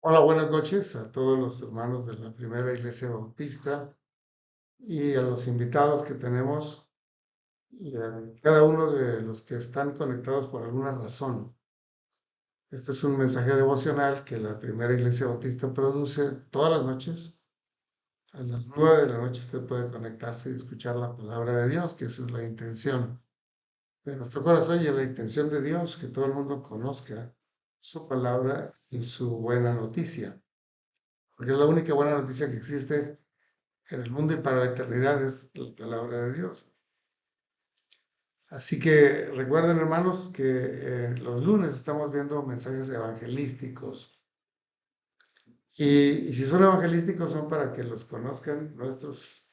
Hola, buenas noches a todos los hermanos de la Primera Iglesia Bautista y a los invitados que tenemos y a cada uno de los que están conectados por alguna razón. Este es un mensaje devocional que la Primera Iglesia Bautista produce todas las noches. A las 9 de la noche usted puede conectarse y escuchar la palabra de Dios, que esa es la intención de nuestro corazón y la intención de Dios, que todo el mundo conozca su palabra y su buena noticia, porque es la única buena noticia que existe en el mundo y para la eternidad es la palabra de Dios. Así que recuerden, hermanos, que los lunes estamos viendo mensajes evangelísticos. Y si son evangelísticos son para que los conozcan nuestros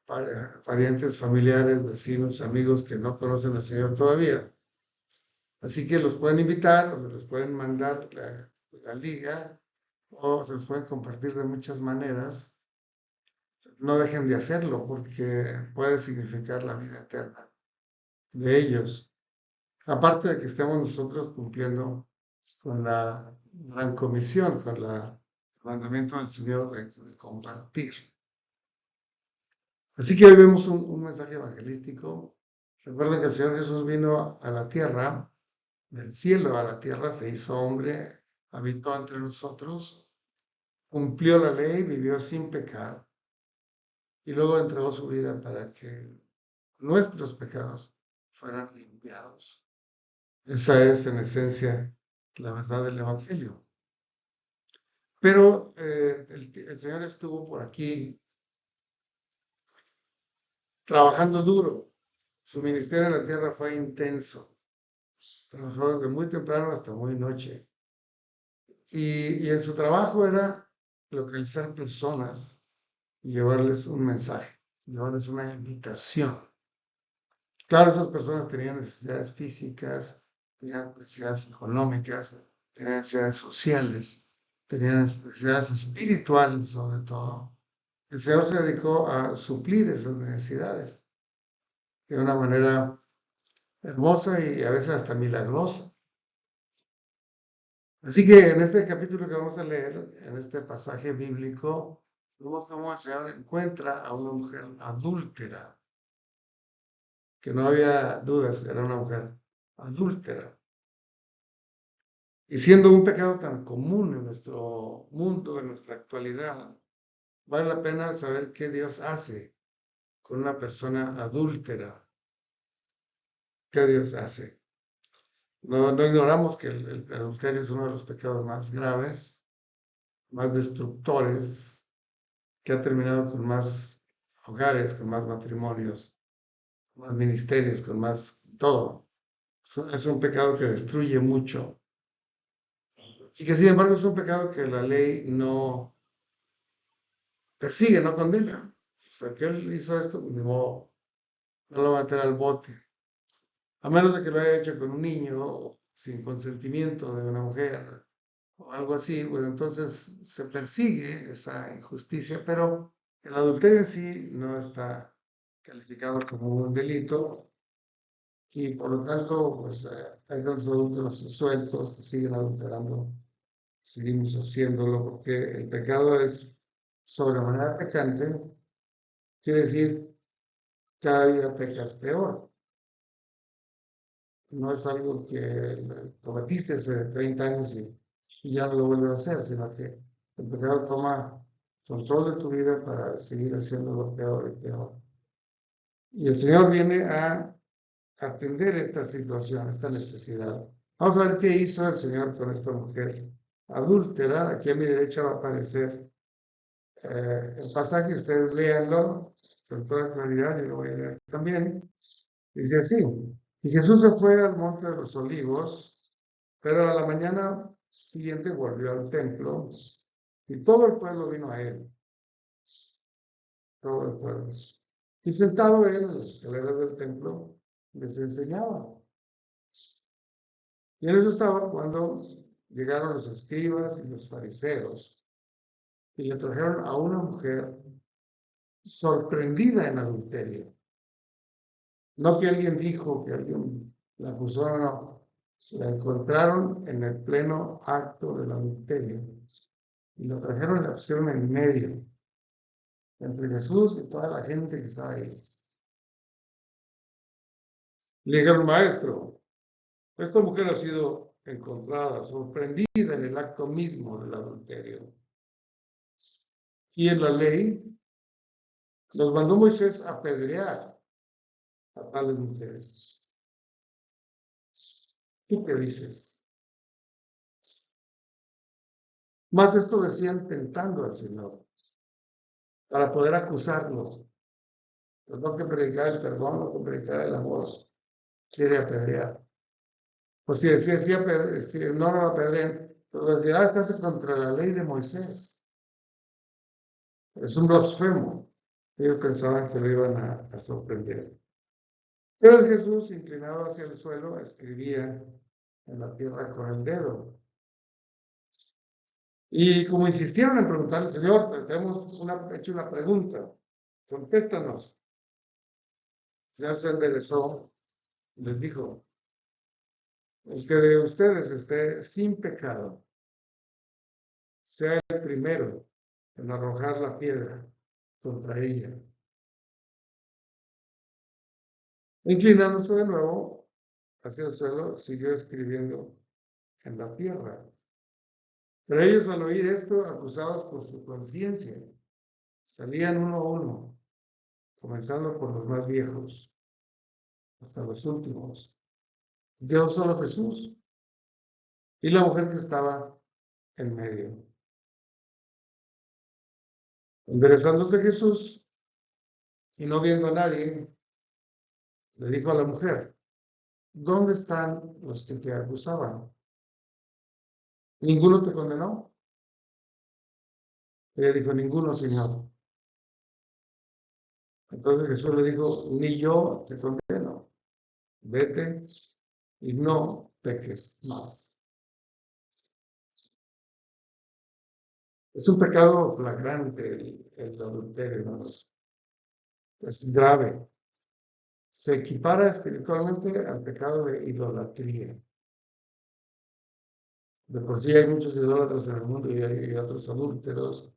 parientes, familiares, vecinos, amigos que no conocen al Señor todavía. Así que los pueden invitar o se les pueden mandar la liga o se los pueden compartir de muchas maneras. No dejen de hacerlo porque puede significar la vida eterna de ellos. Aparte de que estemos nosotros cumpliendo con la gran comisión, con el mandamiento del Señor de compartir. Así que hoy vemos un mensaje evangelístico. Recuerden que el Señor Jesús vino a la tierra, del cielo a la tierra, se hizo hombre, habitó entre nosotros, cumplió la ley, vivió sin pecar y luego entregó su vida para que nuestros pecados fueran limpiados. Esa es en esencia la verdad del Evangelio. Pero el Señor estuvo por aquí trabajando duro. Su ministerio en la tierra fue intenso. Trabajó desde muy temprano hasta muy noche. Y en su trabajo era localizar personas y llevarles un mensaje, llevarles una invitación. Claro, esas personas tenían necesidades físicas, tenían necesidades económicas, tenían necesidades sociales, tenían necesidades espirituales sobre todo. El Señor se dedicó a suplir esas necesidades de una manera hermosa y a veces hasta milagrosa. Así que en este capítulo que vamos a leer, en este pasaje bíblico, vemos cómo el Señor encuentra a una mujer adúltera, que no había dudas, era una mujer adúltera. Y siendo un pecado tan común en nuestro mundo, en nuestra actualidad, vale la pena saber qué Dios hace con una persona adúltera. ¿Qué Dios hace? No ignoramos que el adulterio es uno de los pecados más graves, más destructores, que ha terminado con más hogares, con más matrimonios, con más ministerios, con más todo. Es un pecado que destruye mucho y que sin embargo es un pecado que la ley no persigue, no condena. O sea, que él hizo esto, pues, ni modo, no lo va a meter al bote. A menos de que lo haya hecho con un niño, sin consentimiento de una mujer, o algo así, pues entonces se persigue esa injusticia, pero el adulterio en sí no está calificado como un delito y por lo tanto, pues hay tantos adultos sueltos que siguen adulterando, seguimos haciéndolo porque el pecado es sobremanera pecante, quiere decir cada día pecas peor. No es algo que cometiste hace 30 años y ya no lo vuelves a hacer, sino que el pecado toma control de tu vida para seguir haciéndolo peor y peor. Y el Señor viene a atender esta situación, esta necesidad. Vamos a ver qué hizo el Señor con esta mujer adúltera. Aquí a mi derecha va a aparecer el pasaje, ustedes léanlo con toda claridad, yo lo voy a leer también. Dice así, y Jesús se fue al monte de los olivos, pero a la mañana siguiente volvió al templo y todo el pueblo vino a él, todo el pueblo. Y sentado él en las escaleras del templo, les enseñaba. Y en eso estaba cuando llegaron los escribas y los fariseos y le trajeron a una mujer sorprendida en adulterio. No que alguien dijo, que alguien la acusó, no, no. La encontraron en el pleno acto del adulterio. y lo trajeron y lo pusieron en medio, entre Jesús y toda la gente que estaba ahí. Le dijeron, maestro, esta mujer ha sido encontrada, sorprendida en el acto mismo del adulterio. Y en la ley los mandó Moisés a apedrear a tales mujeres. ¿Tú qué dices? Más esto decían tentando al Señor para poder acusarlo. Pues no que predicar el perdón, no que predicar el amor. Quiere apedrear. Pues si decía, si no lo apedrean, entonces decía, estás contra la ley de Moisés. Es un blasfemo. Ellos pensaban que lo iban a sorprender. Pero Jesús, inclinado hacia el suelo, escribía en la tierra con el dedo. Y como insistieron en preguntarle, Señor, te hemos hecho una pregunta, contéstanos. El Señor se enderezó y les dijo, el que de ustedes esté sin pecado, sea el primero en arrojar la piedra contra ella. Inclinándose de nuevo hacia el suelo, siguió escribiendo en la tierra. Pero ellos, al oír esto, acusados por su conciencia, salían uno a uno, comenzando por los más viejos hasta los últimos. Quedó solo Jesús y la mujer que estaba en medio. Enderezándose Jesús y no viendo a nadie, le dijo a la mujer, ¿dónde están los que te acusaban? ¿Ninguno te condenó? Ella dijo, ninguno, Señor. Entonces Jesús le dijo, ni yo te condeno. Vete y no peques más. Es un pecado flagrante el adulterio, hermanos. Es grave. Se equipara espiritualmente al pecado de idolatría. De por sí hay muchos idólatras en el mundo y hay otros adúlteros.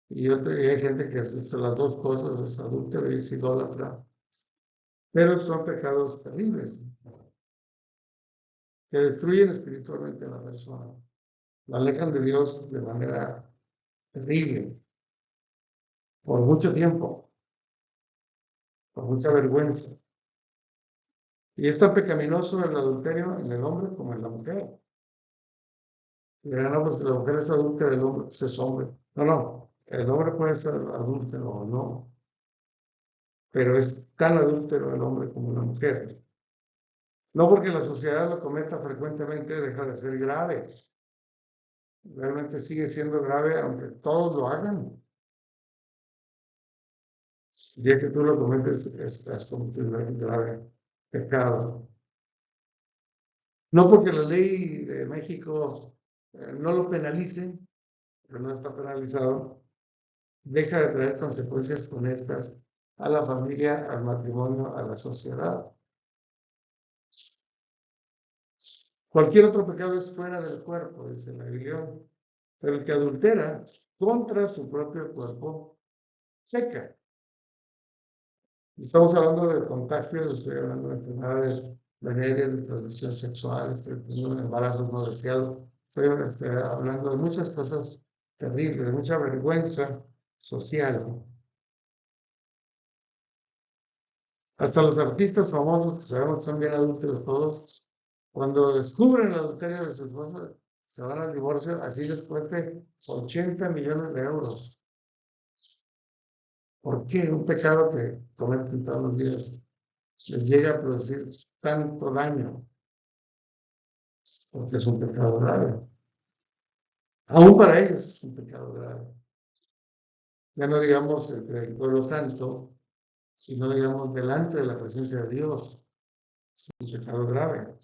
Y hay gente que hace las dos cosas, es adúltero y es idólatra. Pero son pecados terribles que destruyen espiritualmente a la persona. La alejan de Dios de manera terrible, por mucho tiempo, por mucha vergüenza. Y es tan pecaminoso el adulterio en el hombre como en la mujer. Y dirán, no, pues si la mujer es adúltera, el hombre pues es hombre. No, no, el hombre puede ser adúltero o no, pero es tan adúltero el hombre como la mujer. No porque la sociedad lo cometa frecuentemente deja de ser grave. Realmente sigue siendo grave aunque todos lo hagan. El día que tú lo cometes es cometido un grave pecado. No porque la ley de México no lo penalice, pero no está penalizado, deja de traer consecuencias funestas a la familia, al matrimonio, a la sociedad. Cualquier otro pecado es fuera del cuerpo, dice la Biblia, pero el que adultera contra su propio cuerpo peca. Estamos hablando de contagios, estoy hablando de enfermedades venéreas, de transmisión sexual, estoy hablando de embarazos no deseados, estoy hablando de muchas cosas terribles, de mucha vergüenza social. Hasta los artistas famosos, que sabemos que son bien adúlteros todos, cuando descubren el adulterio de su esposa, se van al divorcio, así les cueste 80 millones de euros. ¿Por qué un pecado que cometen todos los días les llega a producir tanto daño? Porque es un pecado grave. Aún para ellos es un pecado grave. Ya no digamos entre el pueblo santo, y no digamos delante de la presencia de Dios. Es un pecado grave.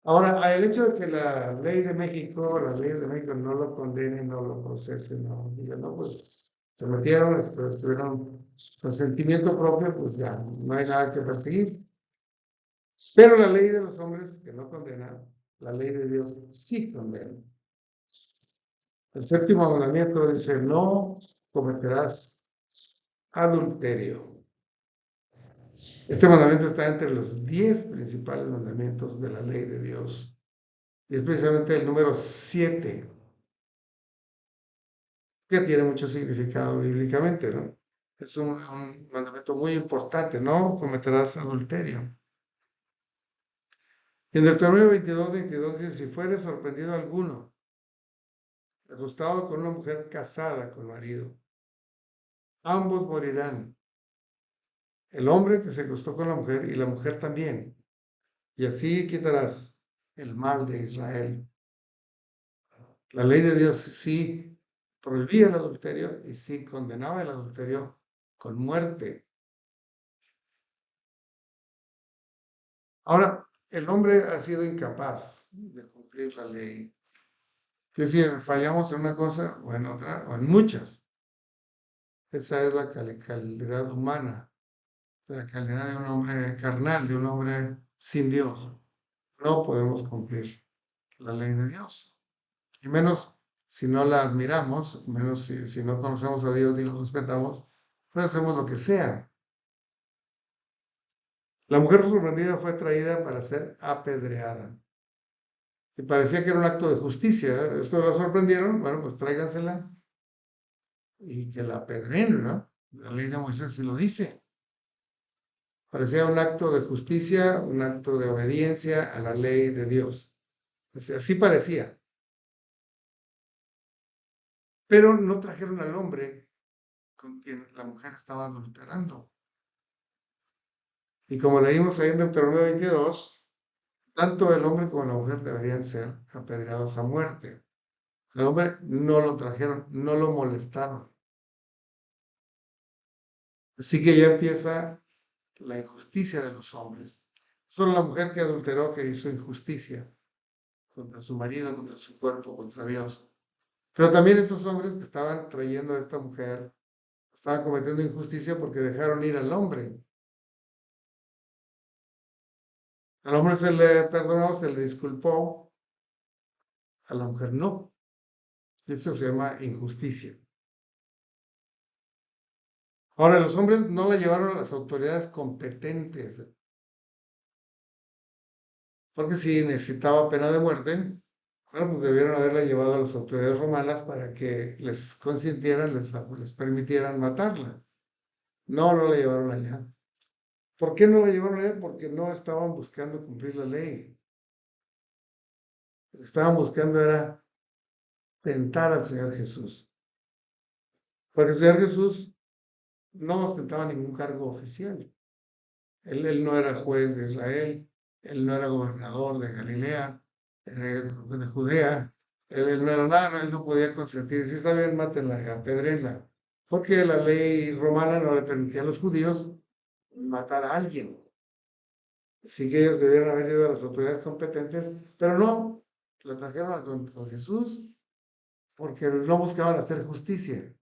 Ahora, el hecho de que la ley de México, las leyes de México no lo condenen, no lo procesen, no digan, no, pues se metieron, estuvieron con sentimiento propio, pues ya, no hay nada que perseguir. Pero la ley de los hombres que no condena, la ley de Dios sí condena. El séptimo mandamiento dice, no cometerás adulterio. Este mandamiento está entre los 10 principales mandamientos de la ley de Dios. Y es precisamente el número 7, que tiene mucho significado bíblicamente, ¿no? Es un mandamiento muy importante, no cometerás adulterio. Y en Deuteronomio 22 dice, si fuere sorprendido alguno, acostado con una mujer casada con marido, ambos morirán. El hombre que se acostó con la mujer y la mujer también. Y así quitarás el mal de Israel. La ley de Dios sí prohibía el adulterio y sí condenaba el adulterio con muerte. Ahora, el hombre ha sido incapaz de cumplir la ley. Es decir, fallamos en una cosa o en otra o en muchas. Esa es la calidad humana, la calidad de un hombre carnal, de un hombre sin Dios. No podemos cumplir la ley de Dios. Y menos si no la admiramos, menos si no conocemos a Dios ni lo respetamos, pues hacemos lo que sea. La mujer sorprendida fue traída para ser apedreada. Y parecía que era un acto de justicia. Esto la sorprendieron, bueno, pues tráigansela y que la apedreen, ¿no? La ley de Moisés sí lo dice. Parecía un acto de justicia, un acto de obediencia a la ley de Dios. Así parecía. Pero no trajeron al hombre con quien la mujer estaba adulterando. Y como leímos ahí en Deuteronomio 22, tanto el hombre como la mujer deberían ser apedreados a muerte. Al hombre no lo trajeron, no lo molestaron. Así que ya empieza la injusticia de los hombres. Solo la mujer que adulteró, que hizo injusticia contra su marido, contra su cuerpo, contra Dios. Pero también estos hombres que estaban trayendo a esta mujer, estaban cometiendo injusticia porque dejaron ir al hombre. Al hombre se le perdonó, se le disculpó, a la mujer no. Y eso se llama injusticia. Ahora, los hombres no la llevaron a las autoridades competentes, porque si necesitaba pena de muerte, bueno, pues debieron haberla llevado a las autoridades romanas para que les consintieran, les permitieran matarla. No, no la llevaron allá. ¿Por qué no la llevaron allá? Porque no estaban buscando cumplir la ley. Lo que estaban buscando era tentar al Señor Jesús. Porque el Señor Jesús no ostentaba ningún cargo oficial. Él no era juez de Israel, él no era gobernador de Galilea, de Judea, él no era nada, él no podía consentir. Si está bien, mátenla, apedréenla. Porque la ley romana no le permitía a los judíos matar a alguien. Así que ellos debieron haber ido a las autoridades competentes, pero no, lo trajeron con Jesús porque no buscaban hacer justicia,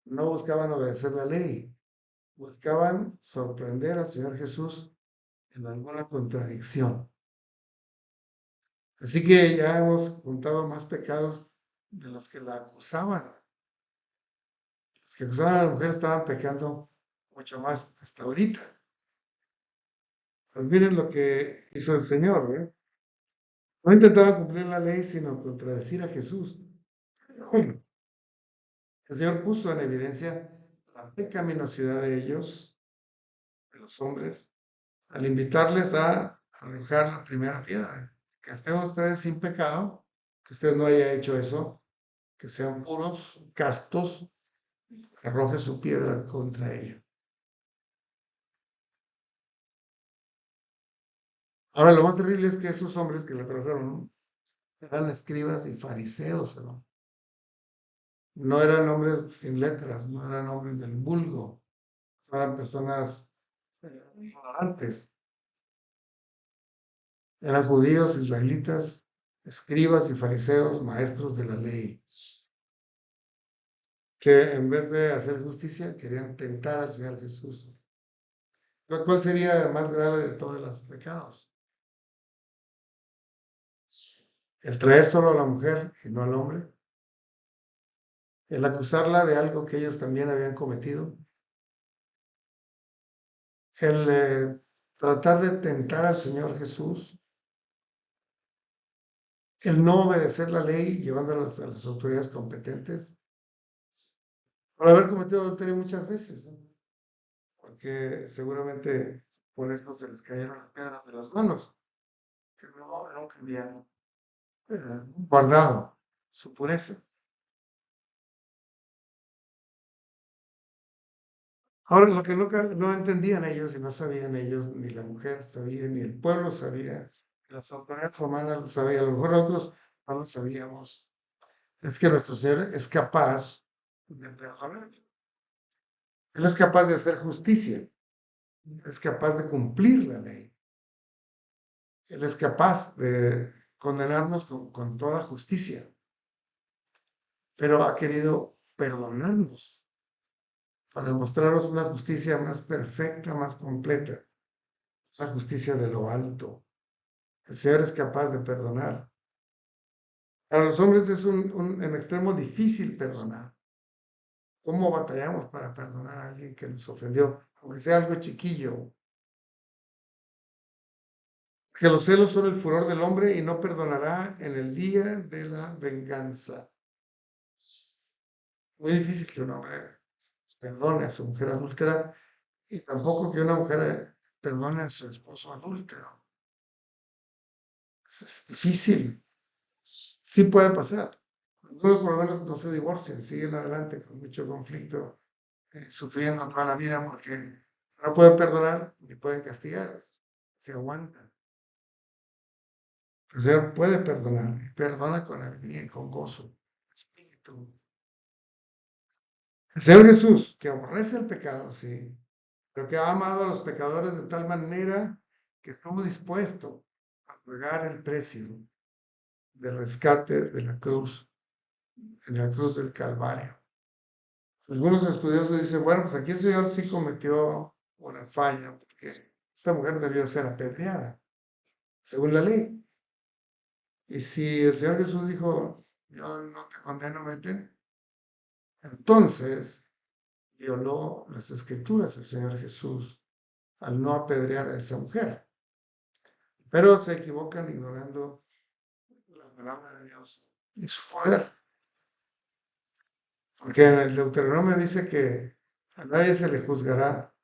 no buscaban obedecer la ley, buscaban sorprender al Señor Jesús en alguna contradicción. Así que ya hemos juntado más pecados de los que la acusaban. Los que acusaban a la mujer estaban pecando mucho más hasta ahorita. Pues miren lo que hizo el Señor, ¿eh? No intentaban cumplir la ley, sino contradecir a Jesús. Bueno, el Señor puso en evidencia la pecaminosidad de ellos, de los hombres, al invitarles a arrojar la primera piedra. Que estén ustedes sin pecado, que usted no haya hecho eso, que sean puros, castos, arroje su piedra contra ella. Ahora, lo más terrible es que esos hombres que le trajeron, ¿no?, eran escribas y fariseos, ¿no? No eran hombres sin letras, no eran hombres del vulgo, no eran personas ignorantes, eran judíos, israelitas, escribas y fariseos, maestros de la ley, que en vez de hacer justicia querían tentar al Señor Jesús. ¿Cuál sería el más grave de todos los pecados? el traer solo a la mujer y no al hombre, el acusarla de algo que ellos también habían cometido, el tratar de tentar al Señor Jesús, el no obedecer la ley llevándolas a las autoridades competentes, por haber cometido adulterio muchas veces, ¿no? Porque seguramente por eso se les cayeron las piedras de las manos, que no, nunca habían guardado su pureza. Ahora, lo que nunca, no entendían ellos y no sabían ellos, ni la mujer sabía, ni el pueblo sabía, las autoridades romanas lo sabían, a lo mejor nosotros no lo sabíamos, es que nuestro Señor es capaz de perdonar. Él es capaz de hacer justicia, es capaz de cumplir la ley. Él es capaz de condenarnos con toda justicia, pero ha querido perdonarnos para mostrarnos una justicia más perfecta, más completa, la justicia de lo alto. El Señor es capaz de perdonar. Para los hombres es en extremo difícil perdonar. ¿Cómo batallamos para perdonar a alguien que nos ofendió? Aunque sea algo chiquillo. Que los celos son el furor del hombre y no perdonará en el día de la venganza. Muy difícil que un hombre perdone a su mujer adúltera y tampoco que una mujer perdone a su esposo adúltero. Es difícil. Sí puede pasar. Algunos por lo menos no se divorcian, siguen adelante con mucho conflicto, sufriendo toda la vida porque no pueden perdonar ni pueden castigar, se aguantan. El Señor puede perdonar, y perdona con alegría y con gozo, espíritu. El Señor Jesús, que aborrece el pecado, sí, pero que ha amado a los pecadores de tal manera que estuvo dispuesto a pagar el precio de rescate de la cruz, en la cruz del Calvario. Algunos estudiosos dicen, bueno, pues aquí el Señor sí cometió una falla, porque esta mujer debió ser apedreada, según la ley. Y si el Señor Jesús dijo, yo no te condeno, vete, entonces violó las escrituras el Señor Jesús al no apedrear a esa mujer. Pero se equivocan ignorando la palabra de Dios y su poder. Porque en el Deuteronomio dice que a nadie se le juzgará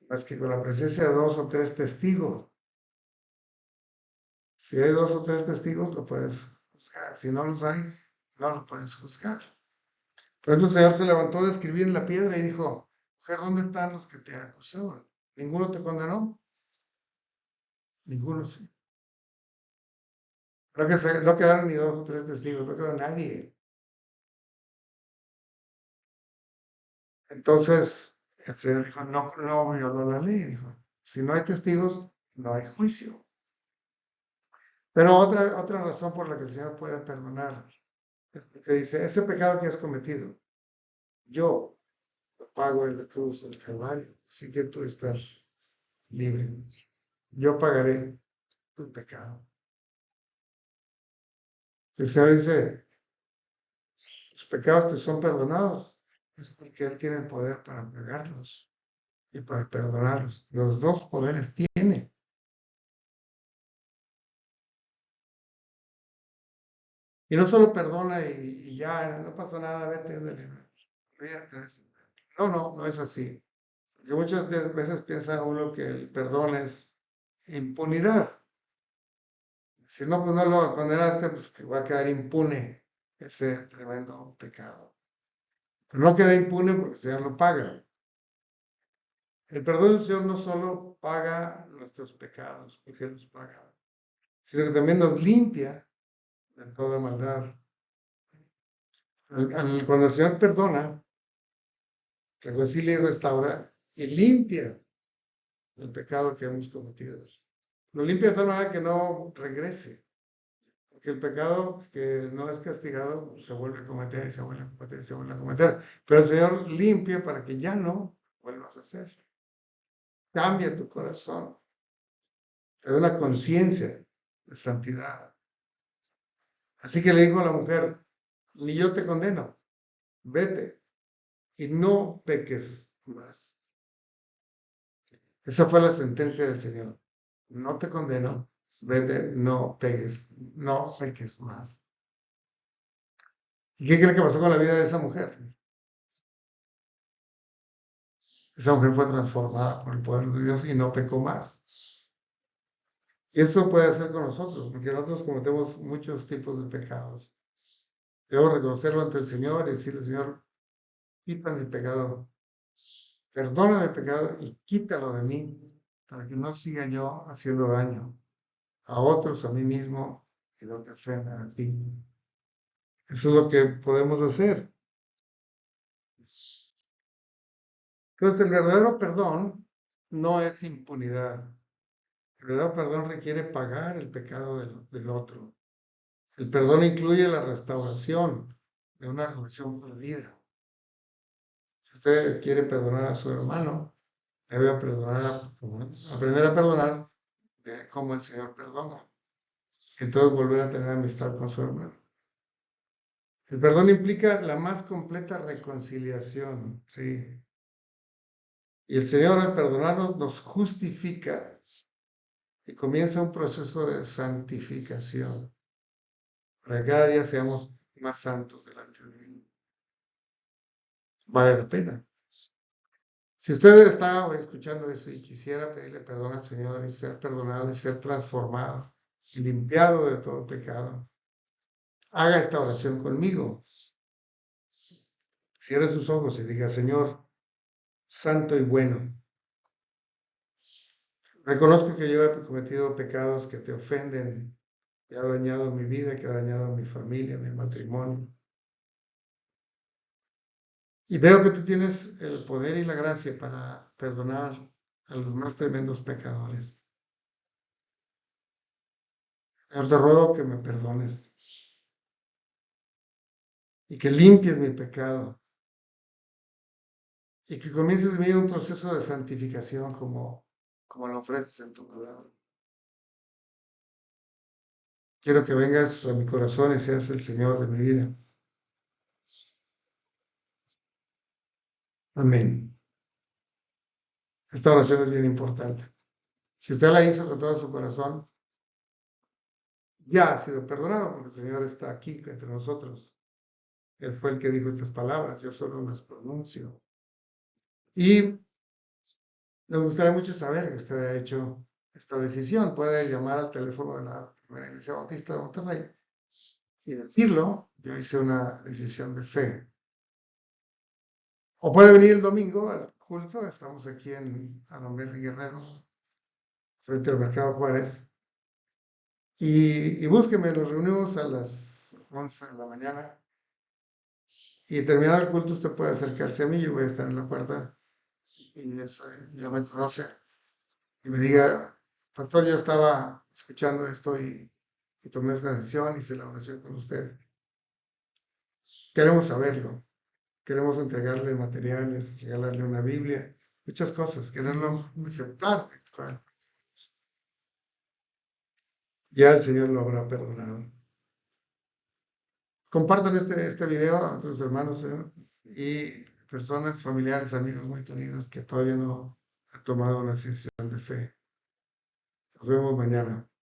más que con la presencia de 2 o 3 testigos. Si hay 2 o 3 testigos, lo puedes juzgar. Si no los hay, no lo puedes juzgar. Por eso el Señor se levantó de escribir en la piedra y dijo, mujer, ¿dónde están los que te acusaban? ¿Ninguno te condenó? Ninguno sí. No quedaron ni 2 o 3 testigos, no quedó nadie. Entonces, el Señor dijo, no, no violó la ley. Dijo, si no hay testigos, no hay juicio. Pero otra razón por la que el Señor puede perdonar es porque dice, ese pecado que has cometido, yo lo pago en la cruz del Calvario, así que tú estás libre. Yo pagaré tu pecado. El Señor dice, los pecados te son perdonados, es porque Él tiene el poder para pagarlos y para perdonarlos. Los dos poderes tiene. Y no solo perdona y ya, no pasa nada, vete, olvídate de eso. No, no, no es así. Porque muchas veces piensa uno que el perdón es impunidad. Si no, pues no lo condenaste, pues que va a quedar impune ese tremendo pecado. Pero no queda impune porque el Señor lo paga. El perdón del Señor no solo paga nuestros pecados, porque Él los paga, sino que también nos limpia de toda maldad. Cuando el Señor perdona, reconcilia y restaura y limpia el pecado que hemos cometido. Lo limpia de tal manera que no regrese, porque el pecado que no es castigado se vuelve a cometer y se vuelve a cometer y se vuelve a cometer. Pero el Señor limpia para que ya no vuelvas a hacer. Cambia tu corazón, te da una conciencia de santidad. Así que le dijo a la mujer, ni yo te condeno, vete y no peques más. Esa fue la sentencia del Señor. No te condeno, vete, no peques más. ¿Y qué cree que pasó con la vida de esa mujer? Esa mujer fue transformada por el poder de Dios y no pecó más. Y eso puede hacer con nosotros, porque nosotros cometemos muchos tipos de pecados. Debo reconocerlo ante el Señor y decirle, Señor, quita mi pecado, perdona mi pecado y quítalo de mí, para que no siga yo haciendo daño a otros, a mí mismo, y no te ofenda a ti. Eso es lo que podemos hacer. Entonces, el verdadero perdón no es impunidad. El verdadero perdón requiere pagar el pecado del otro. El perdón incluye la restauración de una relación perdida. Si usted quiere perdonar a su hermano, debe aprender a perdonar como el Señor perdona. Entonces volver a tener amistad con su hermano. El perdón implica la más completa reconciliación, ¿sí? Y el Señor al perdonarnos nos justifica y comienza un proceso de santificación. Para que cada día seamos más santos delante de Él. Vale la pena. Si usted está hoy escuchando eso y quisiera pedirle perdón al Señor y ser perdonado y ser transformado y limpiado de todo pecado, haga esta oración conmigo. Cierre sus ojos y diga, Señor, santo y bueno, reconozco que yo he cometido pecados que te ofenden, que ha dañado mi vida, que ha dañado mi familia, mi matrimonio. Y veo que tú tienes el poder y la gracia para perdonar a los más tremendos pecadores. Señor, te ruego que me perdones y que limpies mi pecado y que comiences en mí un proceso de santificación como lo ofreces en tu palabra. Quiero que vengas a mi corazón y seas el Señor de mi vida. Amén. Esta oración es bien importante. Si usted la hizo con todo su corazón, ya ha sido perdonado porque el Señor está aquí entre nosotros. Él fue el que dijo estas palabras, yo solo las pronuncio. Y nos gustaría mucho saber que usted ha hecho esta decisión. Puede llamar al teléfono de la Primera Iglesia Bautista de Monterrey y decirlo, yo hice una decisión de fe. O puede venir el domingo al culto, estamos aquí en Arombel y Guerrero, frente al Mercado Juárez. Y búsqueme, nos reunimos a las 11 de la mañana. Y terminado el culto, usted puede acercarse a mí, yo voy a estar en la puerta. Y ya me conoce. Y me diga, pastor, yo estaba escuchando esto y tomé una decisión, hice la oración con usted. Queremos saberlo. Queremos entregarle materiales, regalarle una Biblia, muchas cosas, quererlo aceptar. Claro. Ya el Señor lo habrá perdonado. Compartan este video a otros hermanos y personas, familiares, amigos muy queridos que todavía no han tomado una decisión de fe. Nos vemos mañana.